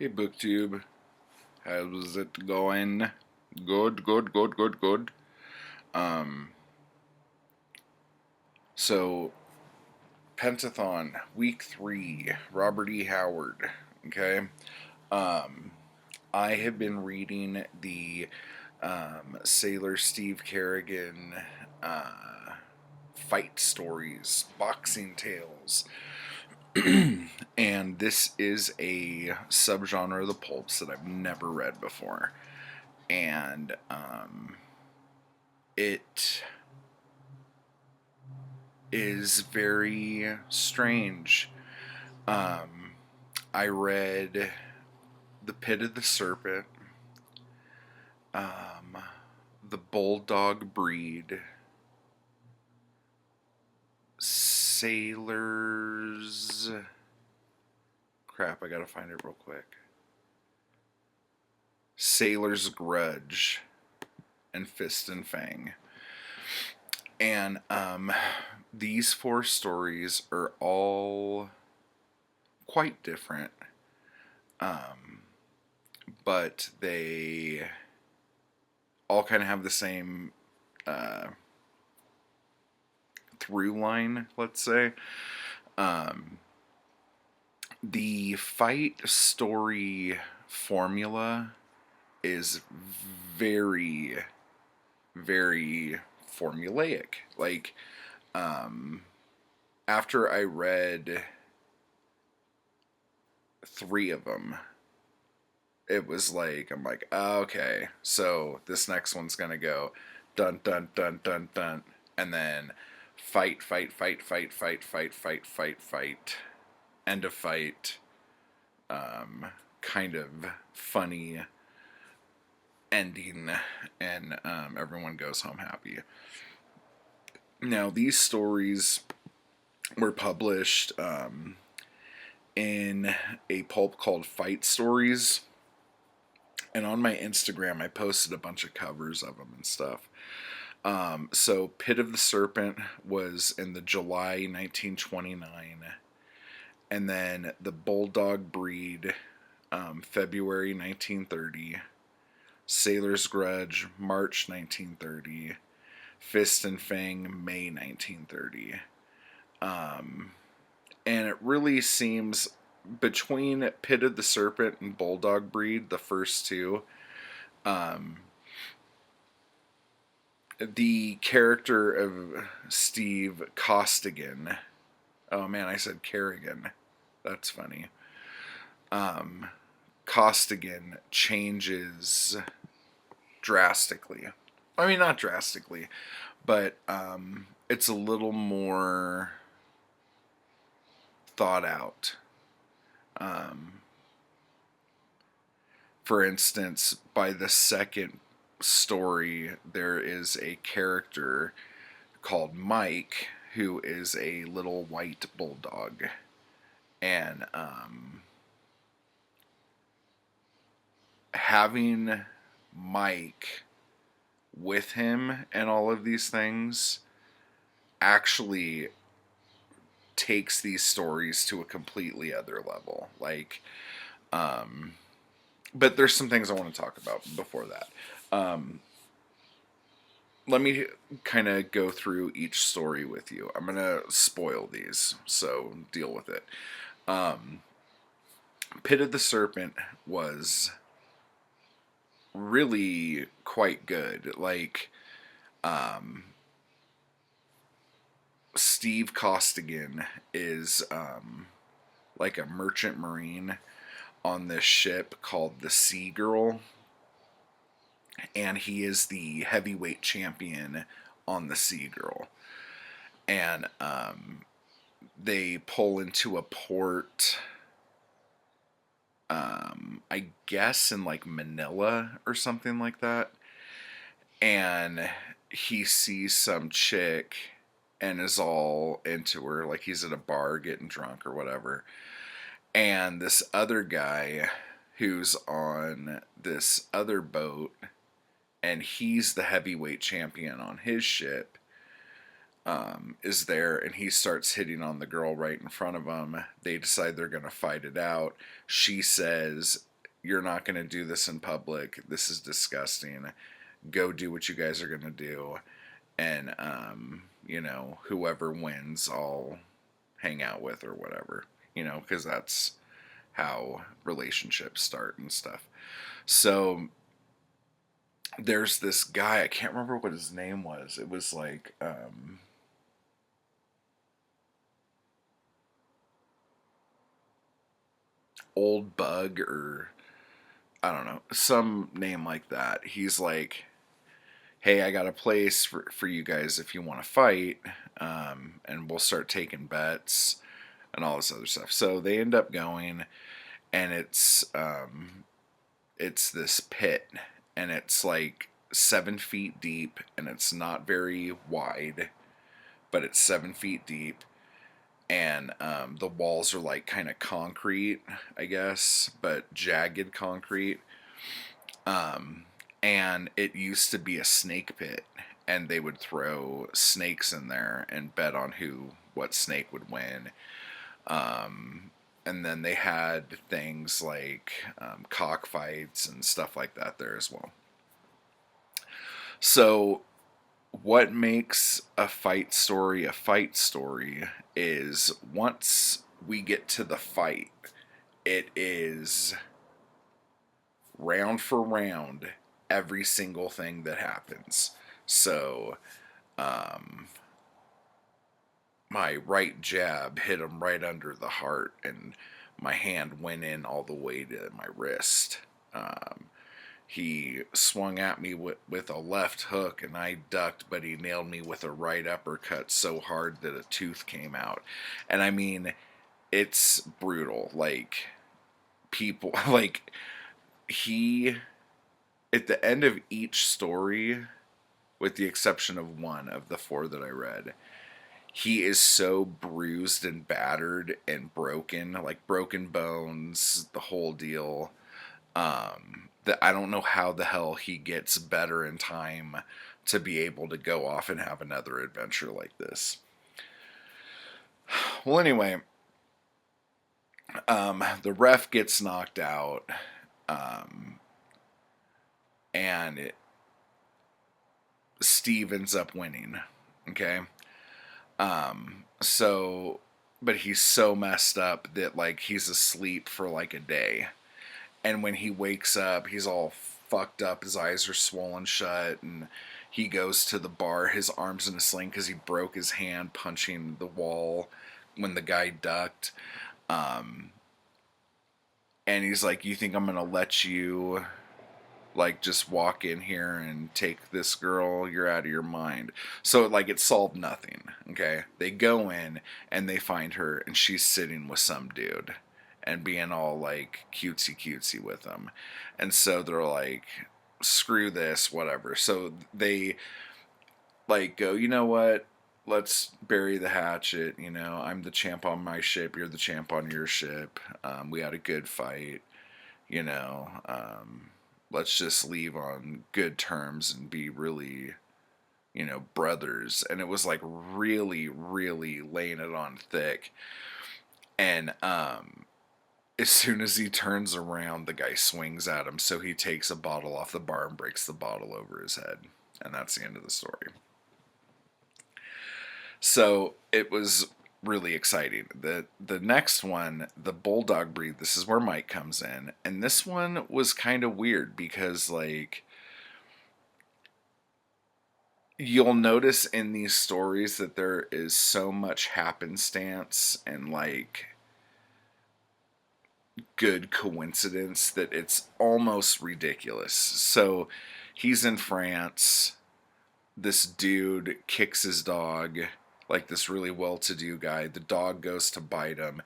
Hey BookTube, how's it going? Good, good, good, good, good. Um, so Pentathon week 3, Robert E. Howard. Okay. Um, I have been reading the Sailor Steve Kerrigan uh, fight stories, boxing tales, and this is a subgenre of the pulps that I've never read before, and it is very strange. Um, I read The Pit of the Serpent, um, The Bulldog Breed, Sailors. Crap, I gotta find it real quick. Sailor's Grudge, and Fist and Fang. And these four stories are all quite different, um, but they all kind of have the same uh, through line, let's say. Um, the fight story formula is very, very formulaic. Like, um, after I read three of them, it was like, I'm like, oh, okay, so this next one's gonna go dun dun dun dun dun, and then fight, fight, fight, fight, fight, fight, fight, fight, fight, end of fight, kind of funny ending, and everyone goes home happy. Now, these stories were published in a pulp called Fight Stories, and on my Instagram, I posted a bunch of covers of them and stuff. So, Pit of the Serpent was in the July 1929, and then The Bulldog Breed, February 1930, Sailor's Grudge, March 1930, Fist and Fang, May 1930. And it really seems between Pit of the Serpent and Bulldog Breed, the first two, the character of Steve Costigan. Oh man, I said Kerrigan. That's funny. Costigan changes drastically. I mean, not drastically, but it's a little more thought out. For instance, by the second story, there is a character called Mike who is a little white bulldog. And having Mike with him and all of these things actually takes these stories to a completely other level. Like, but there's some things I want to talk about before that. Let me kind of go through each story with you. I'm going to spoil these, so deal with it. Pit of the Serpent was really quite good. Like, Steve Costigan is like a merchant marine on this ship called the Sea Girl, and he is the heavyweight champion on the Sea Girl. And they pull into a port, I guess in like Manila or something like that, and he sees some chick and is all into her, like he's at a bar getting drunk or whatever. And this other guy who's on this other boat, and he's the heavyweight champion on his ship, is there, and he starts hitting on the girl right in front of him. They decide they're going to fight it out. She says you're not going to do this in public. This is disgusting. Go do what you guys are going to do. And, whoever wins, I'll hang out with or whatever, because that's how relationships start and stuff. So there's this guy, I can't remember what his name was. It was like, Old Bug, or I don't know, some name like that. He's like, hey, I got a place for you guys if you want to fight, and we'll start taking bets and all this other stuff. So they end up going, and it's this pit, and it's like 7 feet deep, and it's not very wide, but it's 7 feet deep, and the walls are like kind of concrete, I guess, but jagged concrete. And it used to be a snake pit, and they would throw snakes in there and bet on what snake would win. And then they had things like cockfights and stuff like that there as well. So what makes a fight story is once we get to the fight, it is round for round every single thing that happens. So, my right jab hit him right under the heart, and my hand went in all the way to my wrist. He swung at me with a left hook, and I ducked, but he nailed me with a right uppercut so hard that a tooth came out. And I mean, it's brutal. Like, people, like, he, at the end of each story, with the exception of one of the four that I read, he is so bruised and battered and broken, like broken bones, the whole deal, that I don't know how the hell he gets better in time to be able to go off and have another adventure like this. Well, anyway, the ref gets knocked out, and Steve ends up winning. Okay. So, but he's so messed up that like he's asleep for like a day. And when he wakes up, he's all fucked up. His eyes are swollen shut, and he goes to the bar. His arm's in a sling because he broke his hand punching the wall when the guy ducked. And he's like, "You think I'm gonna let you like just walk in here and take this girl? You're out of your mind." So like it solved nothing. Okay, they go in and they find her, and she's sitting with some dude and being all like cutesy with him. And so they're like, screw this, whatever. So they like go, you know what, let's bury the hatchet. I'm the champ on my ship, you're the champ on your ship. We had a good fight. you know let's just leave on good terms and be really, brothers. And it was like really, really laying it on thick. And as soon as he turns around, the guy swings at him, so he takes a bottle off the bar and breaks the bottle over his head. And that's the end of the story. So it was really exciting. The next one, the bulldog breed, this is where Mike comes in. And this one was kind of weird because like you'll notice in these stories that there is so much happenstance and like good coincidence that it's almost ridiculous. So he's in France. This dude kicks his dog, like this really well-to-do guy. The dog goes to bite him,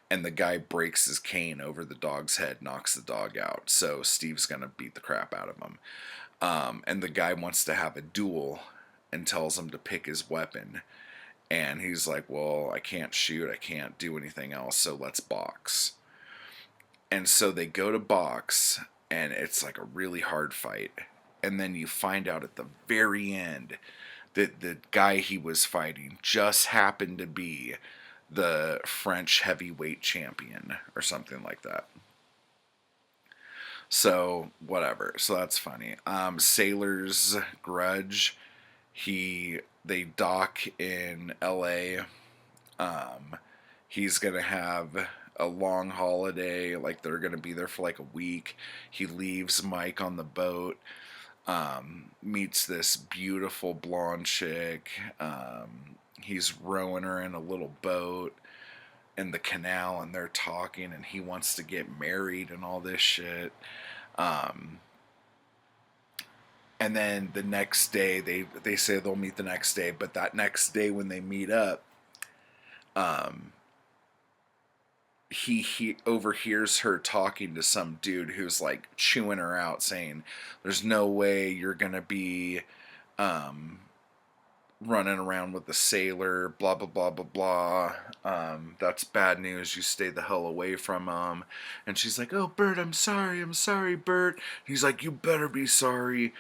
and the guy breaks his cane over the dog's head, knocks the dog out. So Steve's gonna beat the crap out of him. And the guy wants to have a duel and tells him to pick his weapon. And he's like, well, I can't shoot, I can't do anything else, so let's box. And so they go to box, and it's like a really hard fight. And then you find out at the very end that the guy he was fighting just happened to be the French heavyweight champion or something like that. So whatever. So that's funny. Sailor's Grudge. They dock in L.A. He's gonna have a long holiday. Like they're gonna be there for like a week. He leaves Mike on the boat. Meets this beautiful blonde chick. He's rowing her in a little boat in the canal, and they're talking, and he wants to get married and all this shit. Um, and then the next day, they say they'll meet the next day, but that next day when they meet up, um, he overhears her talking to some dude who's like chewing her out, saying, "There's no way you're gonna be um, running around with a sailor, blah blah blah blah blah. That's bad news. You stay the hell away from him." And she's like, "Oh, Bert, I'm sorry, Bert." He's like, "You better be sorry."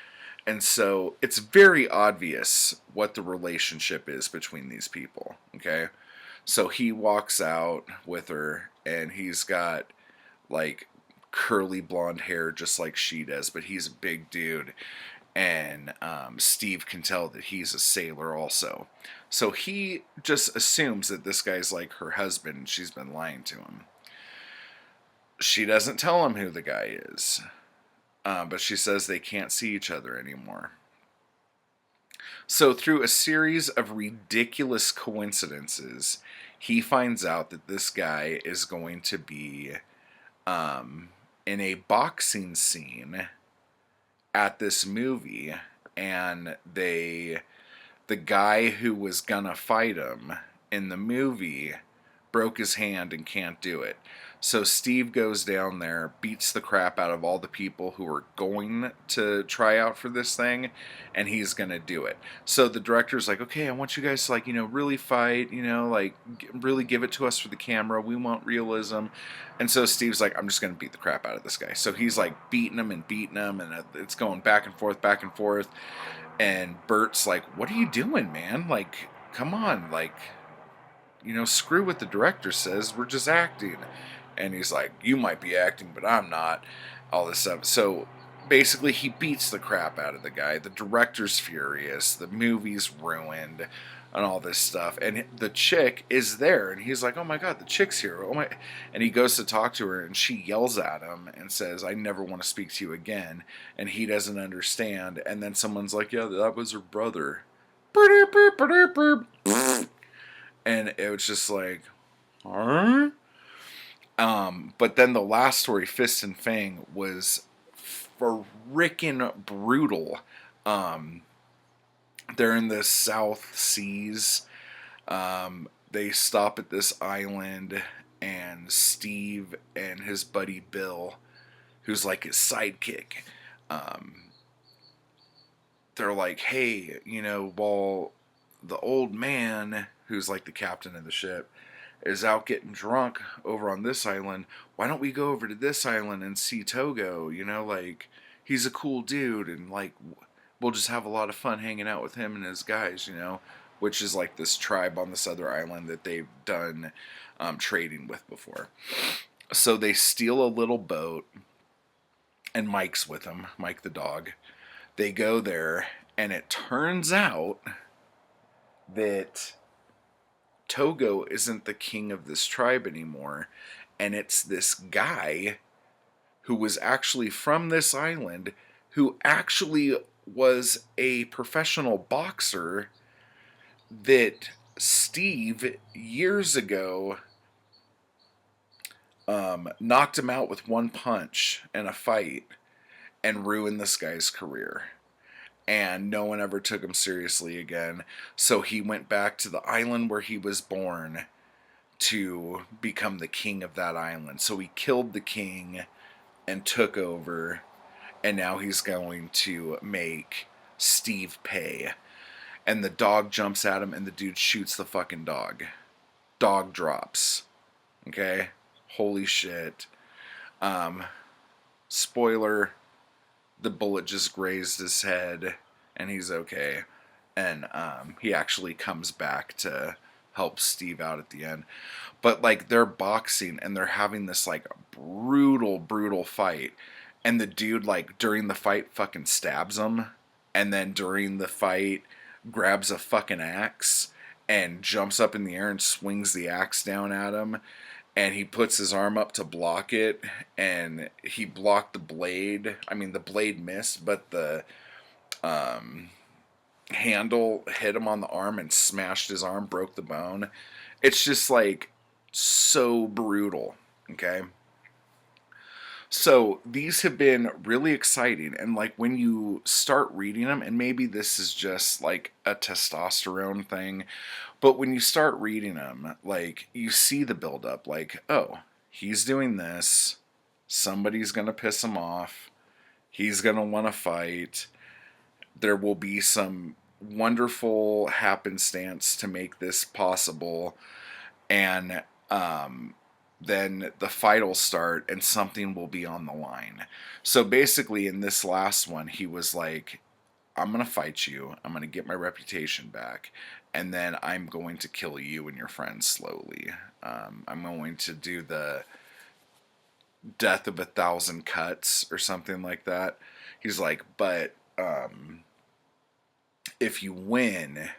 And so it's very obvious what the relationship is between these people. Okay, so he walks out with her, and he's got like curly blonde hair just like she does, but he's a big dude, and Steve can tell that he's a sailor also. So he just assumes that this guy's like her husband and she's been lying to him. She doesn't tell him who the guy is, but she says they can't see each other anymore. So, through a series of ridiculous coincidences, he finds out that this guy is going to be in a boxing scene at this movie, and the guy who was gonna fight him in the movie broke his hand and can't do it. So Steve goes down there, beats the crap out of all the people who are going to try out for this thing, and he's gonna do it. So the director's like, "Okay, I want you guys to, like, really fight, like really give it to us for the camera. We want realism." And so Steve's like, "I'm just gonna beat the crap out of this guy." So he's like beating him, and it's going back and forth, back and forth. And Bert's like, "What are you doing, man? Like, come on, like, screw what the director says. We're just acting." And he's like, "You might be acting, but I'm not." All this stuff. So basically, he beats the crap out of the guy. The director's furious. The movie's ruined, and all this stuff. And the chick is there, and he's like, "Oh my god, the chick's here! Oh my!" And he goes to talk to her, and she yells at him and says, "I never want to speak to you again." And he doesn't understand. And then someone's like, "Yeah, that was her brother." And it was just like, huh? But then the last story, Fist and Fang, was freaking brutal. Um, they're in the South Seas. They stop at this island, and Steve and his buddy Bill, who's like his sidekick, um, they're like, "Hey, while the old man, who's like the captain of the ship, is out getting drunk over on this island, why don't we go over to this island and see Togo? Like, he's a cool dude, and like, we'll just have a lot of fun hanging out with him and his guys, which is like this tribe on this other island that they've done trading with before." So they steal a little boat, and Mike's with them, Mike the dog. They go there, and it turns out that Togo isn't the king of this tribe anymore, and it's this guy who was actually from this island, who actually was a professional boxer that Steve years ago knocked him out with one punch in a fight and ruined this guy's career. And no one ever took him seriously again. So he went back to the island where he was born to become the king of that island. So he killed the king and took over, and now he's going to make Steve pay. And the dog jumps at him, and the dude shoots the fucking dog. Dog drops. Okay? Holy shit. Spoiler, the bullet just grazed his head, and he's okay. And he actually comes back to help Steve out at the end. But like, they're boxing, and they're having this like brutal fight, and the dude, like, during the fight fucking stabs him, and then during the fight grabs a fucking axe and jumps up in the air and swings the axe down at him, and he puts his arm up to block it, and he blocked the blade. I mean, the blade missed, but the handle hit him on the arm and smashed his arm, broke the bone. It's just like so brutal, okay? So these have been really exciting, and like when you start reading them, and maybe this is just like a testosterone thing, but when you start reading them, like you see the buildup, like, oh, he's doing this, somebody's gonna piss him off, he's gonna want to fight, there will be some wonderful happenstance to make this possible, and then the fight will start and something will be on the line. So basically, in this last one, he was like, I'm going to fight you, I'm going to get my reputation back, and then I'm going to kill you and your friends slowly. I'm going to do the death of 1,000 cuts or something like that. He's like, but if you win,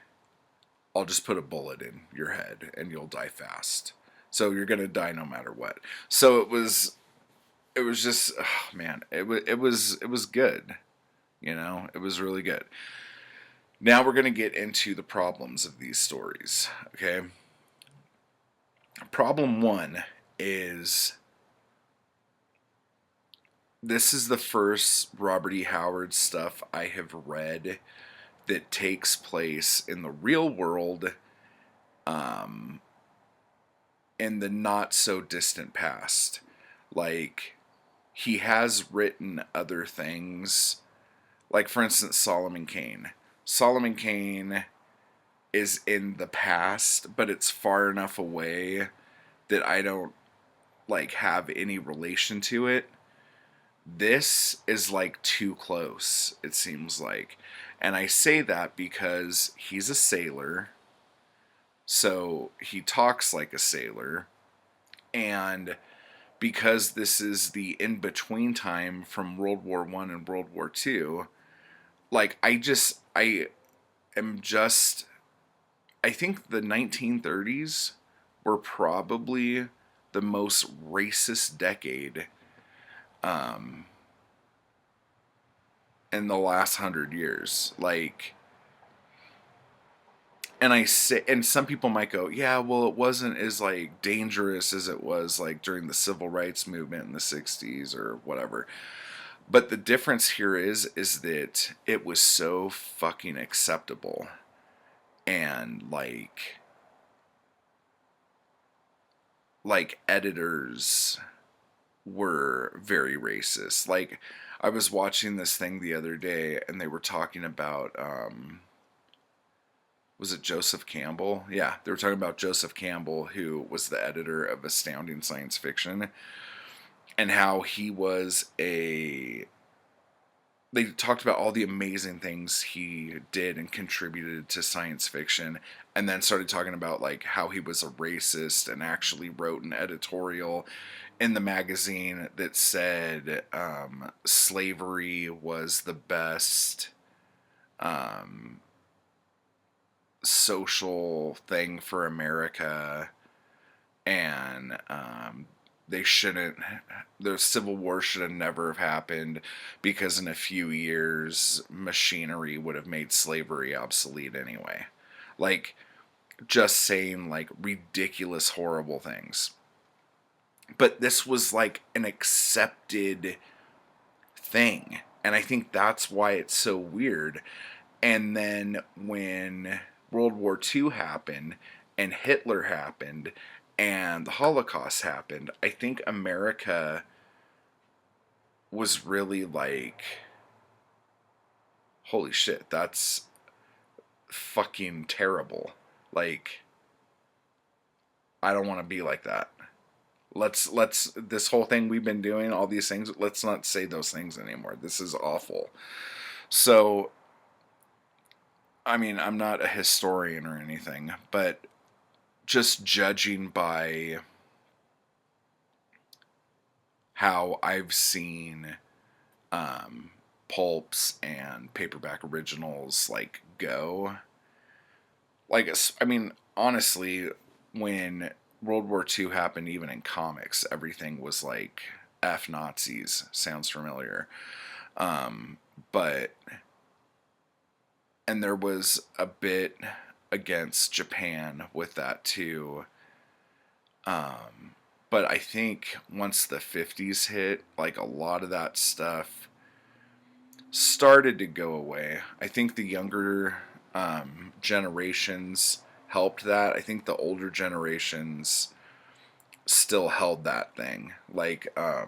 I'll just put a bullet in your head and you'll die fast. So you're gonna die no matter what. So it was just, oh man, it was good. You know, it was really good. Now we're gonna get into the problems of these stories. Okay. Problem one is this is the first Robert E. Howard stuff I have read that takes place in the real world, in the not so distant past. Like, he has written other things, like for instance Solomon Kane. Solomon Kane is in the past, but it's far enough away that I don't like have any relation to it. This is like too close, it seems like. And I say that because he's a sailor, so he talks like a sailor, and because this is the in-between time from World War I and World War II, like I am just, I think the 1930s were probably the most racist decade in the last 100 years. Like, and I say, and some people might go, yeah, well, it wasn't as like dangerous as it was like during the civil rights movement in the 60s or whatever. But the difference here is that it was so fucking acceptable, and like editors were very racist. Like, I was watching this thing the other day and they were talking about was it Joseph Campbell? Yeah, they were talking about Joseph Campbell, who was the editor of Astounding Science Fiction, and how he was a, they talked about all the amazing things he did and contributed to science fiction, and then started talking about like how he was a racist and actually wrote an editorial in the magazine that said slavery was the best social thing for America, and they shouldn't, the Civil War should have never have happened because in a few years machinery would have made slavery obsolete anyway. Like, just saying like ridiculous, horrible things. But this was like an accepted thing, and I think that's why it's so weird. And then when World War II happened and Hitler happened and the Holocaust happened, I think America was really like, holy shit, that's fucking terrible. Like, I don't want to be like that. Let's this whole thing we've been doing, all these things, let's not say those things anymore. This is awful. So, I mean, I'm not a historian or anything, but just judging by how I've seen Pulps and paperback originals like go. Like, I mean, honestly, when World War II happened, even in comics, everything was like F Nazis. Sounds familiar. Um, but, and there was a bit against Japan with that too. But I think once the 50s hit, like a lot of that stuff started to go away. I think the younger generations helped that. I think the older generations still held that thing. Like, I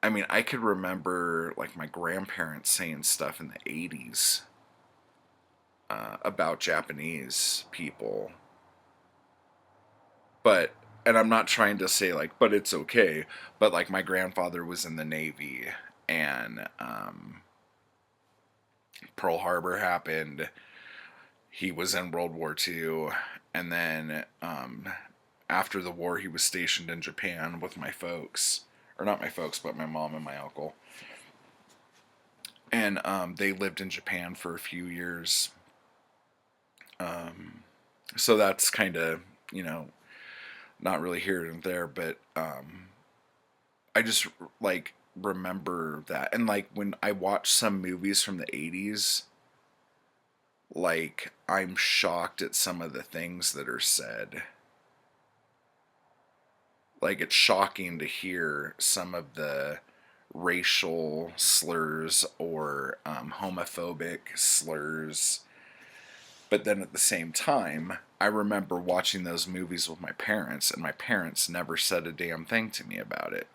mean, I could remember like my grandparents saying stuff in the 80s about Japanese people. But, and I'm not trying to say like, but it's okay. But like my grandfather was in the Navy, and Pearl Harbor happened. He was in World War II, and then after the war, he was stationed in Japan with my folks, or not my folks, but my mom and my uncle, and they lived in Japan for a few years. So that's kind of, you know, not really here and there, but I just like remember that, and like when I watch some movies from the 80s, like I'm shocked at some of the things that are said. Like it's shocking to hear some of the racial slurs or homophobic slurs. But then at the same time, I remember watching those movies with my parents, and my parents never said a damn thing to me about it.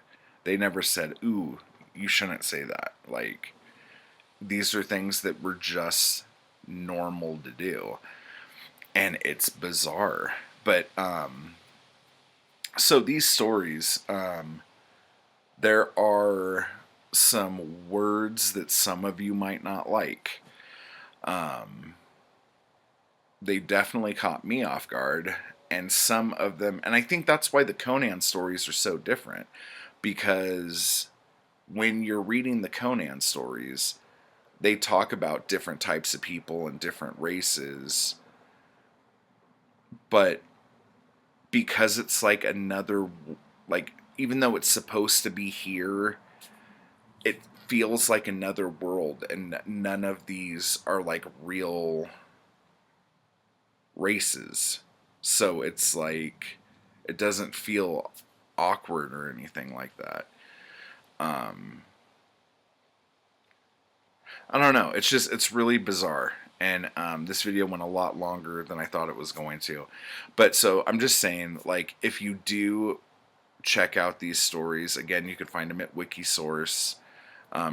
They never said, "Ooh, you shouldn't say that." Like, these are things that were just normal to do. And it's bizarre. But, so these stories, there are some words that some of you might not like. They definitely caught me off guard, and some of them, and I think that's why the Conan stories are so different, because when you're reading the Conan stories, they talk about different types of people and different races, but because it's like another, like, even though it's supposed to be here, it feels like another world, and none of these are like real races. So it's like it doesn't feel awkward or anything like that. I don't know. It's just it's really bizarre. And this video went a lot longer than I thought it was going to. But so I'm just saying, like, if you do check out these stories, again, you can find them at Wikisource.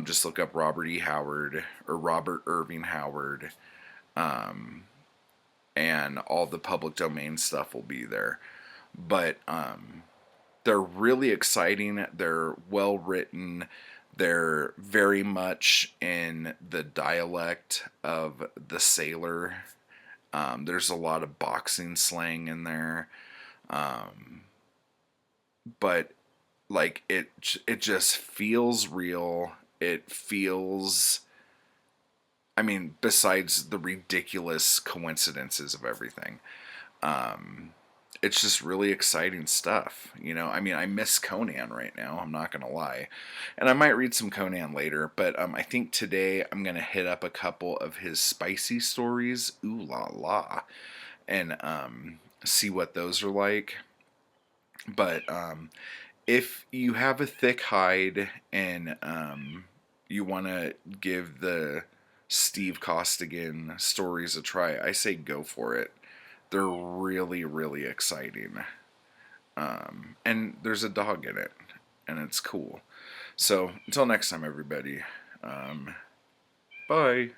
Just look up Robert E. Howard or Robert Irving Howard, and all the public domain stuff will be there. But they're really exciting. They're well written. They're very much in the dialect of the sailor. There's a lot of boxing slang in there, but like it just feels real. It feels, I mean, besides the ridiculous coincidences of everything, it's just really exciting stuff. You know, I mean, I miss Conan right now. I'm not gonna lie, and I might read some Conan later. But I think today I'm gonna hit up a couple of his spicy stories. Ooh la la, and see what those are like. But if you have a thick hide and you want to give the Steve Costigan stories a try, I say go for it. They're really, really exciting. And there's a dog in it, and it's cool. So, until next time, everybody, bye.